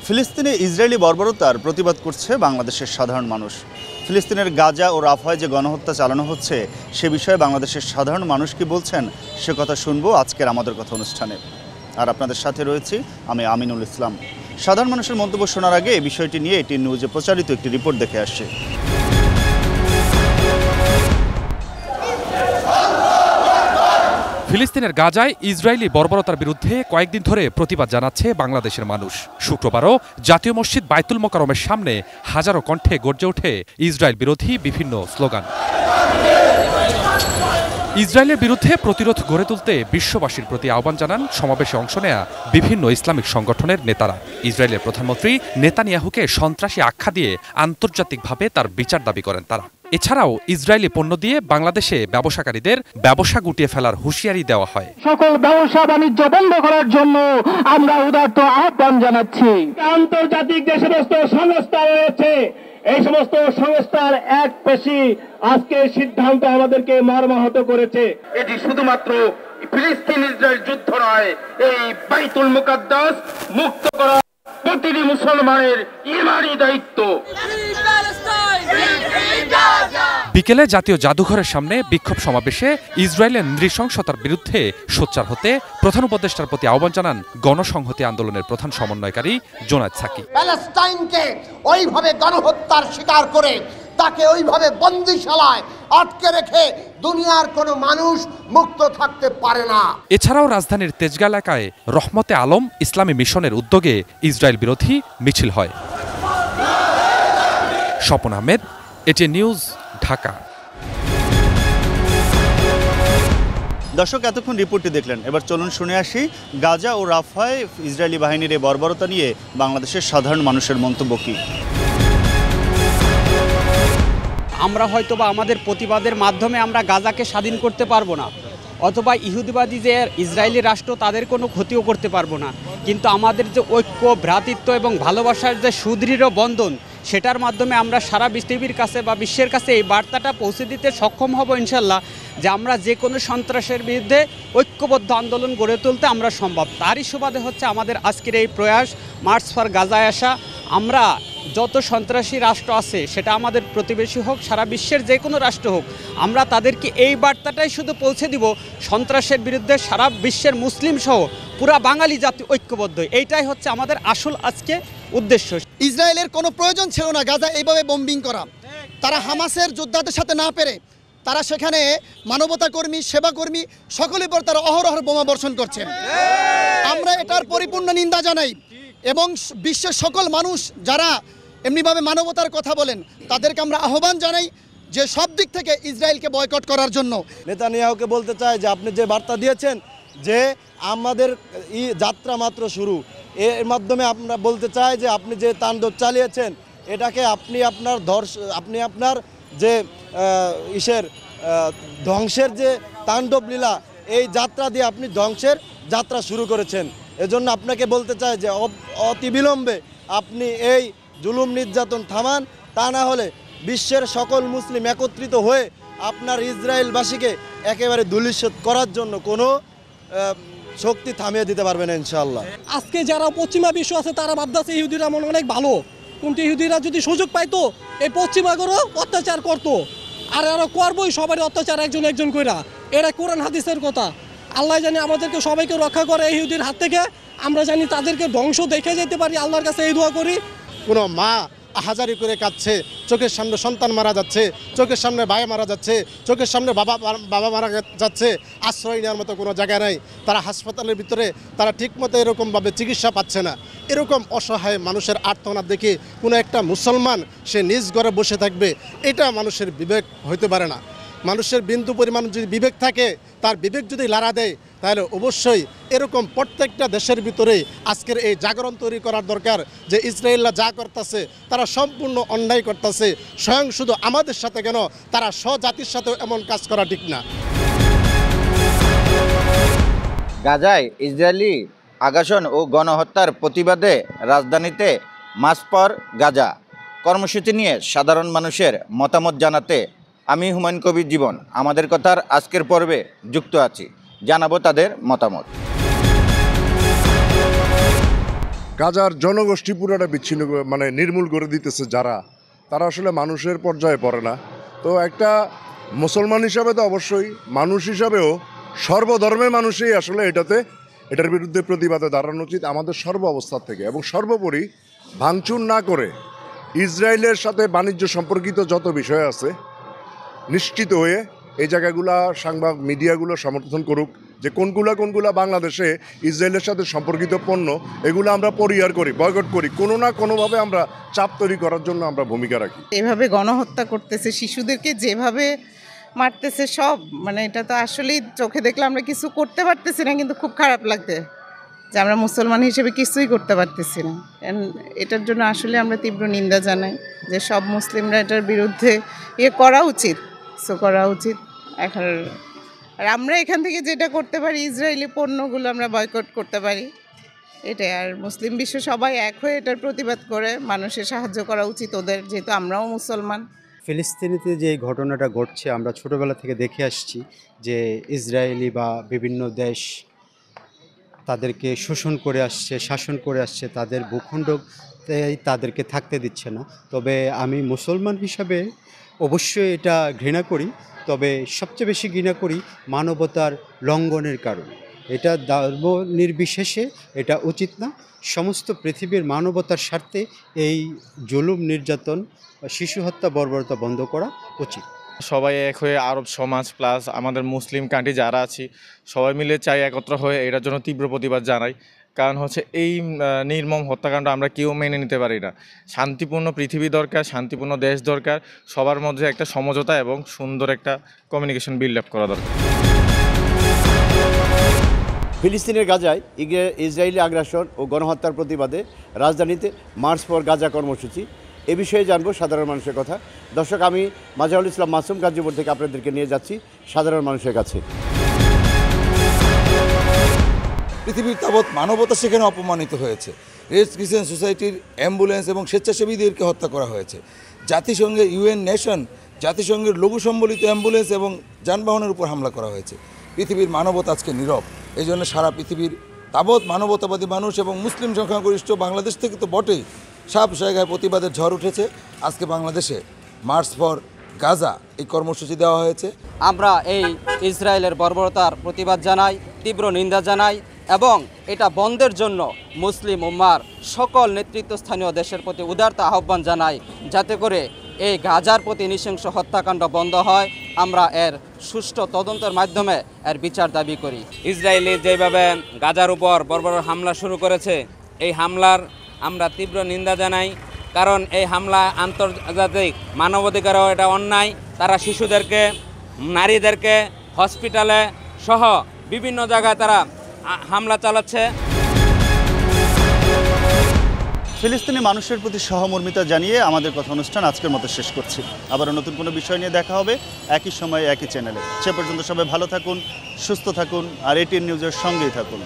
ফিলিস্তিনে ইসরায়েলি বর্বরতার প্রতিবাদ করছে বাংলাদেশের সাধারণ মানুষ। ফিলিস্তিনের গাজা ও রাফায় যে গণহত্যা চালানো হচ্ছে সে বিষয়ে বাংলাদেশের সাধারণ মানুষ কি বলছেন সে কথা শুনবো আজকের আমাদের কথা অনুষ্ঠানে। আর আপনাদের সাথে রয়েছি আমি আমিনুল ইসলাম। সাধারণ মানুষের মন্তব্য শোনার আগে এই বিষয়টি নিয়ে এটি নিউজে প্রচারিত একটি রিপোর্ট দেখে আসছে। ফিলিস্তিনের গাজায় ইসরায়েলি বর্বরতার বিরুদ্ধে কয়েকদিন ধরে প্রতিবাদ জানাচ্ছে বাংলাদেশের মানুষ। শুক্রবারও জাতীয় মসজিদ বাইতুল মোকাররমের সামনে হাজারো কণ্ঠে গর্জে ওঠে ইসরায়েল বিরোধী বিভিন্ন স্লোগান। ইসরায়েলের বিরুদ্ধে প্রতিরোধ গড়ে তুলতে বিশ্ববাসীর প্রতি আহ্বান জানান সমাবেশে অংশ নেয়া বিভিন্ন ইসলামিক সংগঠনের নেতারা। ইসরায়েলের প্রধানমন্ত্রী নেতানিয়াহুকে সন্ত্রাসী আখ্যা দিয়ে আন্তর্জাতিকভাবে তার বিচার দাবি করেন তারা। এছাড়াও ইসরায়েলি পণ্য দিয়ে বাংলাদেশে ব্যবসাকারীদের ব্যবসা গুটিয়ে ফেলার হুঁশিয়ারি দেওয়া হয়। সকল ব্যবসা বাণিজ্য বন্ধ করার জন্য আমরা উদাত্ত আহ্বান জানাচ্ছি। আন্তর্জাতিক যে সমস্ত সংস্থা রয়েছে এই সমস্ত সংস্থার এক পেশি আজকে সিদ্ধান্ত আমাদেরকে মর্মাহত করেছে। এটি শুধুমাত্র ফিলিস্তিন ইসরায়েল যুদ্ধ নয়, এই বাইতুল মুকাদ্দাস মুক্ত করা প্রতিটি মুসলমানের ইমানি দায়িত্ব। বিকেলে জাতীয় জাদুঘরের সামনে বিক্ষোভ সমাবেশে ইসরায়েলের নৃশংসতার বিরুদ্ধে সোচ্চার হতে প্রধান উপদেষ্টার প্রতি আহ্বান জানান গণসংহতি আন্দোলনের প্রধান সমন্বয়কারী জোনায়েদ সাকি। প্যালেস্টাইনকে ওইভাবে গণহত্যার শিকার করে তাকে ওইভাবে বন্দিশালায় আটকে রেখে দুনিয়ার কোনো মানুষ মুক্ত থাকতে পারে না। এছাড়াও রাজধানীর তেজগাঁ এলাকায় রহমতে আলম ইসলামী মিশনের উদ্যোগে ইসরায়েল বিরোধী মিছিল হয়। স্বপন আহমেদ, এটি নিউজ, ঢাকা। দর্শক, এতক্ষণ রিপোর্টটি দেখলেন, এবার চলুন শুনে আসি গাজা ও রাফায় ইসরায়েলি বাহিনীর এই বর্বরতা নিয়ে বাংলাদেশের সাধারণ মানুষের মন্তব্য কী। আমরা হয়তোবা আমাদের প্রতিবাদের মাধ্যমে আমরা গাজাকে স্বাধীন করতে পারবো না, অথবা ইহুদিবাদী যে ইসরায়েলি রাষ্ট্র তাদের কোনো ক্ষতিও করতে পারবো না, কিন্তু আমাদের যে ঐক্য, ভ্রাতৃত্ব এবং ভালোবাসার যে সুদৃঢ় বন্ধন সেটার মাধ্যমে আমরা সারা পৃথিবীর কাছে বা বিশ্বের কাছে এই বার্তাটা পৌঁছে দিতে সক্ষম হব ইনশাল্লাহ, যে আমরা যে কোনো সন্ত্রাসের বিরুদ্ধে ঐক্যবদ্ধ আন্দোলন গড়ে তুলতে আমরা সম্ভব। তারই সুবাদে হচ্ছে আমাদের আজকের এই প্রয়াস, মার্চ ফর গাজায় আসা। আমরা যত সন্ত্রাসী রাষ্ট্র আছে সেটা আমাদের প্রতিবেশী হোক, সারা বিশ্বের যে কোনো রাষ্ট্র হোক, আমরা তাদেরকে এই বার্তাটাই শুধু পৌঁছে দিব, সন্ত্রাসের বিরুদ্ধে সারা বিশ্বের মুসলিম সহ পুরা বাঙালি জাতি ঐক্যবদ্ধ। এইটাই হচ্ছে আমাদের আসল আজকে উদ্দেশ্য। ইসরায়েলের কোনো প্রয়োজন ছিল না গাজা এইভাবে বোম্বিং করা। তারা হামাসের যোদ্ধাদের সাথে না পেরে তারা সেখানে মানবতা কর্মী, সেবাকর্মী সকলের পর তারা অহরহ বোমা বর্ষণ করছেন। আমরা এটার পরিপূর্ণ নিন্দা জানাই এবং বিশ্বের সকল মানুষ যারা এমনিভাবে মানবতার কথা বলেন তাদেরকে আমরা আহ্বান জানাই যে সব দিক থেকে ইসরায়েলকে বয়কট করার জন্য। নেতানিয়াহুকে বলতে চাই যে আপনি যে বার্তা দিয়েছেন যে আমাদের যাত্রা মাত্র শুরু, এর মাধ্যমে আমরা বলতে চাই যে আপনি যে তাণ্ডব চালিয়েছেন এটাকে আপনি আপনার যে ধ্বংসের যে তাণ্ডব লীলা, এই যাত্রা দিয়ে আপনি ধ্বংসের যাত্রা শুরু করেছেন। এজন্য আপনাকে বলতে চাই যে অতিবিলম্বে আপনি এই জুলুম নির্যাতন থামান, তা না হলে বিশ্বের সকল মুসলিম একত্রিত হয়ে আপনার ইসরায়েলবাসীকে একেবারে ধূলিসাৎ করার জন্য কোনো শক্তি থামিয়ে দিতে পারবে না ইনশাআল্লাহ। আজকে যারা পশ্চিমা বিশ্ব আছে তারা ভাবতেছে ইহুদিরা মনে অনেক ভালো, কিন্তু ইহুদিরা যদি সুযোগ পাইতো এই পশ্চিমাগরও অত্যাচার করতো, আর এরা করবোই সবারই অত্যাচার একজন একজন কইরা। এরা কোরআন হাদিসের কথা, আল্লাহ জানি আমাদেরকে সবাইকে রক্ষা করে ইহুদির হাত থেকে, আমরা জানি তাদেরকে ধ্বংস দেখে যেতে পারি। আল্লাহর কাছে এই দোয়া করি। কোনো মা হাজারি করে কাঁদছে, চোখের সামনে সন্তান মারা যাচ্ছে, চোখের সামনে ভাই মারা যাচ্ছে, চোখের সামনে বাবা মারা যাচ্ছে, আশ্রয় নেওয়ার মতো কোনো জায়গা নেই। তারা হাসপাতালের ভিতরে তারা ঠিকমতো এরকমভাবে চিকিৎসা পাচ্ছে না। এরকম অসহায় মানুষের আর্তনাদ দেখে কোনো একটা মুসলমান সে নিজ ঘরে বসে থাকবে, এটা মানুষের বিবেক হইতে পারে না। মানুষের বিন্দু পরিমাণ যদি বিবেক থাকে, তার বিবেক যদি লাড়া দেয়, তাহলে অবশ্যই এরকম প্রত্যেকটা দেশের ভিতরে আজকের এই জাগরণ তৈরি করার দরকার যে ইসরায়েলরা যা করতেছে তারা সম্পূর্ণ অন্যায় করতেছে। স্বয়ং শুধু আমাদের সাথে কেন, তারা স্বজাতির সাথেও এমন কাজ করা ঠিক না। গাজায় ইসরায়েলি আগ্রাসন ও গণহত্যার প্রতিবাদে রাজধানীতে মার্চ ফর গাজা কর্মসূচি নিয়ে সাধারণ মানুষের মতামত জানাতে আমি হুমায়ুন কবির জীবন আমাদের কথার আজকের পর্বে যুক্ত আছি, জানাবো তাদের মতামত। গাজার জনগোষ্ঠী পুরোটা বিচ্ছিন্ন মানে নির্মূল করে দিতেছে যারা, তারা আসলে মানুষের পর্যায়ে পড়ে না। তো একটা মুসলমান হিসাবে তো অবশ্যই, মানুষ হিসাবেও সর্বধর্মের মানুষই আসলে এটার বিরুদ্ধে প্রতিবাদে দাঁড়ানো উচিত আমাদের সর্ব অবস্থা থেকে। এবং সর্বোপরি ভাঙচুর না করে ইসরায়েলের সাথে বাণিজ্য সম্পর্কিত যত বিষয় আছে নিশ্চিত হয়ে এই জায়গাগুলা সাংবাদিক মিডিয়াগুলো সমর্থন করুক, যে কোনগুলা বাংলাদেশে ইসরায়েলের সাথে সম্পর্কিত পণ্য এগুলো আমরা পরিহার করি, বয়কট করি, কোনো না কোনোভাবে আমরা চাপ তৈরি করার জন্য আমরা ভূমিকা রাখি। এভাবে গণহত্যা করতেছে, শিশুদেরকে যেভাবে মারতেছে, সব মানে এটা তো আসলেই চোখে দেখলে আমরা কিছু করতে পারতেছি না, কিন্তু খুব খারাপ লাগতে যে আমরা মুসলমান হিসেবে কিছুই করতে পারতেছি না। এটার জন্য আসলে আমরা তীব্র নিন্দা জানাই যে সব মুসলিমরা এটার বিরুদ্ধে করা উচিত, করা উচিত। এখন আর আমরা এখান থেকে যেটা করতে পারি, ইসরায়েলি পণ্যগুলো আমরা বয়কট করতে পারি, এটাই। আর মুসলিম বিশ্ব সবাই এক হয়ে এটার প্রতিবাদ করে মানুষের সাহায্য করা উচিত ওদের, যেহেতু আমরাও মুসলমান। ফিলিস্তিনিতে যে ঘটনাটা ঘটছে আমরা ছোটোবেলা থেকে দেখে আসছি যে ইসরায়েলি বা বিভিন্ন দেশ তাদেরকে শোষণ করে আসছে, শাসন করে আসছে, তাদের ভূখণ্ডতে তাদেরকে থাকতে দিচ্ছে না। তবে আমি মুসলমান হিসাবে অবশ্যই এটা ঘৃণা করি, তবে সবচেয়ে বেশি ঘৃণা করি মানবতার লঙ্ঘনের কারণে। এটা ধর্ম নির্বিশেষে এটা উচিত না। সমস্ত পৃথিবীর মানবতার স্বার্থে এই জুলুম, নির্যাতন, শিশু হত্যা, বর্বরতা বন্ধ করা উচিত। সবাই এক হয়ে আরব সমাজ প্লাস আমাদের মুসলিম কান্ট্রি যারা আছি সবাই মিলে চাই একত্র হয়ে এটার জন্য তীব্র প্রতিবাদ জানাই। কারণ হচ্ছে এই নির্মম হত্যাকাণ্ড আমরা কেউ মেনে নিতে পারি না। শান্তিপূর্ণ পৃথিবী দরকার, শান্তিপূর্ণ দেশ দরকার, সবার মধ্যে একটা সমঝোতা এবং সুন্দর একটা কমিউনিকেশন বিল্ড আপ করা দরকার। ফিলিস্তিনের গাজায় ইসরায়েলি আগ্রাসন ও গণহত্যার প্রতিবাদে রাজধানীতে মার্চ ফর গাজা কর্মসূচি, এ বিষয়ে জানবো সাধারণ মানুষের কথা। দর্শক, আমি মাজারুল ইসলাম মাসুম গাজীপুর থেকে আপনাদেরকে নিয়ে যাচ্ছি সাধারণ মানুষের কাছে। পৃথিবীর তাবৎ মানবতা সেখানে অপমানিত হয়েছে। রেড ক্রিসেন্ট সোসাইটির অ্যাম্বুলেন্স এবং স্বেচ্ছাসেবীদেরকে হত্যা করা হয়েছে। জাতিসংঘের জাতিসংঘের লঘু সম্বলিত অ্যাম্বুলেন্স এবং যানবাহনের উপর হামলা করা হয়েছে। পৃথিবীর মানবতা আজকে নীরব। এই জন্য সারা পৃথিবীর তাবৎ মানবতাবাদী মানুষ এবং মুসলিম সংখ্যাগরিষ্ঠ বাংলাদেশ থেকে তো বটেই সব জায়গায় প্রতিবাদের ঝড় উঠেছে। আজকে বাংলাদেশে মার্চ ফর গাজা এই কর্মসূচি দেওয়া হয়েছে। আমরা এই ইসরায়েলের বর্বরতার প্রতিবাদ জানাই, তীব্র নিন্দা জানাই এবং এটা বন্ধের জন্য মুসলিম উম্মার সকল নেতৃত্বস্থানীয় দেশের প্রতি উদারতা আহ্বান জানাই, যাতে করে এই গাজার প্রতি নৃশংস হত্যাকাণ্ড বন্ধ হয়। আমরা এর সুষ্ঠু তদন্তের মাধ্যমে এর বিচার দাবি করি। ইসরায়েলি যেভাবে গাজার উপর বর্বর হামলা শুরু করেছে, এই হামলার আমরা তীব্র নিন্দা জানাই। কারণ এই হামলা আন্তর্জাতিক মানবাধিকারও এটা অন্যায়। তারা শিশুদেরকে, নারীদেরকে হসপিটালে সহ বিভিন্ন জায়গায় তারা হামলা চালাচ্ছে। ফিলিস্তিনি মানুষের প্রতি সহমর্মিতা জানিয়ে আমাদের কথা অনুষ্ঠান আজকের মতো শেষ করছি। আবারও নতুন কোনো বিষয় নিয়ে দেখা হবে একই সময়ে একই চ্যানেলে। সে পর্যন্ত সবাই ভালো থাকুন, সুস্থ থাকুন আর এটিএন নিউজের সঙ্গেই থাকুন।